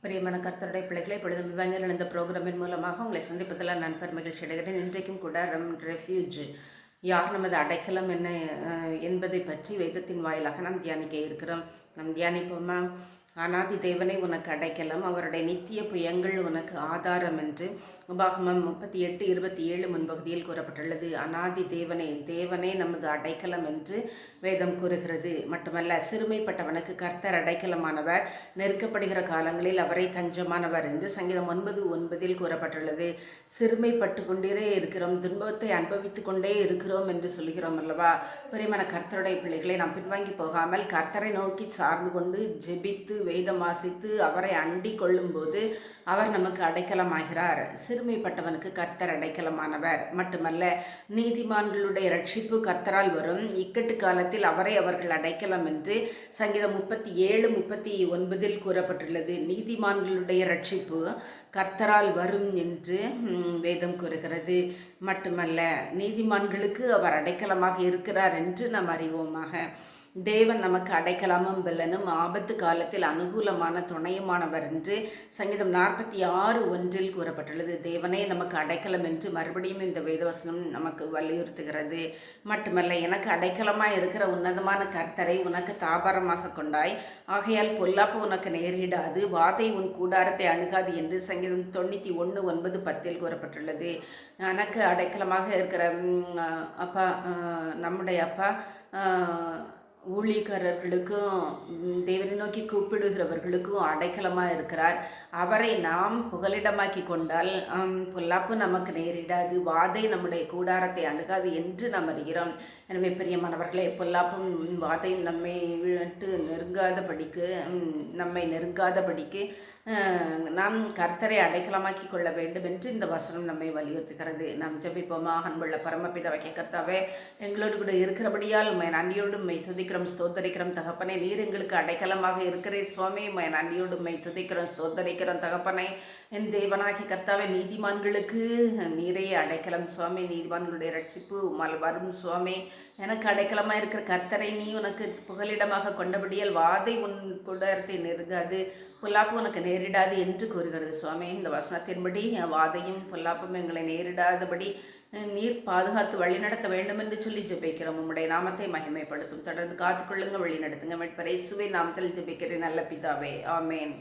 பிரியமான கர்த்தருடைய பிள்ளைகளை பொழுதும் இவஞ்சல் இந்த ப்ரோக்ராமின் மூலமாக உங்களை சந்திப்பதில் நான் மகிழ்ச்சி அடைகிறேன். இன்றைக்கும் கூட ரெஃப்யூஜ் யார் நமது அடைக்கலம் என்ன என்பதை பற்றி வேதத்தின் வாயிலாக நாம் தியானிக்க இருக்கிறோம். நாம் தியானிப்போமா? அநாதி தேவனை உனக்கு அடைக்கலம், அவருடைய நித்திய புயங்கள் உனக்கு ஆதாரம் என்று உபாகமம் 38:27 முன்பகுதியில் கூறப்பட்டுள்ளது. அநாதி தேவனே நமது அடைக்கலம் என்று வேதம் கூறுகிறது. மட்டுமல்ல, சிறுமைப்பட்டவனுக்கு கர்த்தர் அடைக்கலமானவர், நெருக்கப்படுகிற காலங்களில் அவரை தஞ்சமானவர் என்று சங்கீதம் 9:9 கூறப்பட்டுள்ளது. சிறுமைப்பட்டு கொண்டே இருக்கிறோம், துன்பத்தை அனுபவித்து கொண்டே இருக்கிறோம் என்று சொல்கிறோம் அல்லவா? பிரியமான கர்த்தருடைய பிள்ளைகளை நாம் பின்வாங்கி போகாமல் கர்த்தரை நோக்கி சார்ந்து கொண்டு ஜெபித்து வேதம் வாசித்து அவரை அண்டி கொள்ளும் போது அவர் நமக்கு அடைக்கலமாகிறார். சிறுமைப்பட்டவனுக்கு கர்த்தர் அடைக்கலமானவர். மட்டுமல்ல, நீதிமான்களுடைய ரட்சிப்பு கர்த்தரால் வரும், இக்கட்டு காலத்தில் அவர்கள் அடைக்கலம் என்று சங்கீதம் 37:39 கூறப்பட்டுள்ளது. நீதிமான்களுடைய ரட்சிப்பு கர்த்தரால் வரும் என்று வேதம் கூறுகிறது. மட்டுமல்ல, நீதிமான்களுக்கு அவர் அடைக்கலமாக இருக்கிறார் என்று நாம் அறிவோமாக. தேவன் நமக்கு அடைக்கலமும் பெலனும், ஆபத்து காலத்தில் அனுகூலமான துணையுமானவர் என்று சங்கீதம் 46:1 கூறப்பட்டுள்ளது. தேவனே நமக்கு அடைக்கலம் என்று மறுபடியும் இந்த வேதவசனம் நமக்கு வலியுறுத்துகிறது. மட்டுமல்ல, எனக்கு அடைக்கலமாக இருக்கிற உன்னதமான கர்த்தரை உனக்கு தாபாரமாக கொண்டாய், ஆகையால் பொல்லாப்பு உனக்கு நேரிடாது, வாதை உன் கூடாரத்தை அணுகாது என்று சங்கீதம் 91:9-10 கூறப்பட்டுள்ளது. எனக்கு அடைக்கலமாக இருக்கிற அப்பா, நம்முடைய அப்பா ஊழியக்காரர்களுக்கும் தேவனை நோக்கி கூப்பிடுகிறவர்களுக்கும் அடைக்கலமாக இருக்கிறார். அவரை நாம் புகலிடமாக்கி கொண்டால் பொல்லாப்பு நமக்கு நேரிடாது, வாதை நம்முடைய கூடாரத்தை அணுகாது என்று நாம் அறிகிறோம். எனவே பிரியமானவர்களே, பொல்லாப்பும் வாதையும் நம்மை நெருங்காதபடிக்கு நாம் கர்த்தரை அடைக்கலமாக்கி கொள்ள வேண்டும் என்று இந்த வசனம் நம்மை வலியுறுத்துகிறது. நாம் ஜெபிப்போமா? அன்புள்ள பரமபிதாவாகிய கர்த்தாவே, எங்களோடு கூட இருக்கிறபடியால் உம்மை நன்றியோடு உம்மை துதிக்கிறோம், ஸ்தோத்தரிக்கிறோம் தகப்பனே. நீர் எங்களுக்கு அடைக்கலமாக இருக்கிறீர் சுவாமி. உம்மை நன்றியோடு உம்மை துதிக்கிறோம், ஸ்தோத்தரிக்கிறோம் தகப்பனே. என் தேவனாகிய கர்த்தாவே, நீதிமான்களுக்கு நீரே அடைக்கலம் சுவாமி. நீதிமான்களுடைய ரட்சிப்பு உம்மால் வரும் சுவாமி. எனக்கு அடைக்கலமாக இருக்கிற கர்த்தரை நீ உனக்கு புகலிடமாக கொண்டபடியால் வாதை உன் கூடாரத்தை நெருங்காது, பொல்லாப்பு உனக்கு நேரிடாது என்று கூறுகிறது சுவாமி. இந்த வசனத்தின்படி வாதையும் பொல்லாப்பும் எங்களை நேரிடாதபடி நீர் பாதுகாத்து வழிநடத்த வேண்டும் என்று சொல்லி ஜெபிக்கிறோம். உம்முடைய நாமத்தை மகிமைப்படுத்தும். தொடர்ந்து காத்துக்கொள்ளுங்க, வழி நடத்துங்க. மீட்பர் இயேசுவின் நாமத்தில் ஜெபிக்கிறேன் நல்ல பிதாவே, ஆமேன்.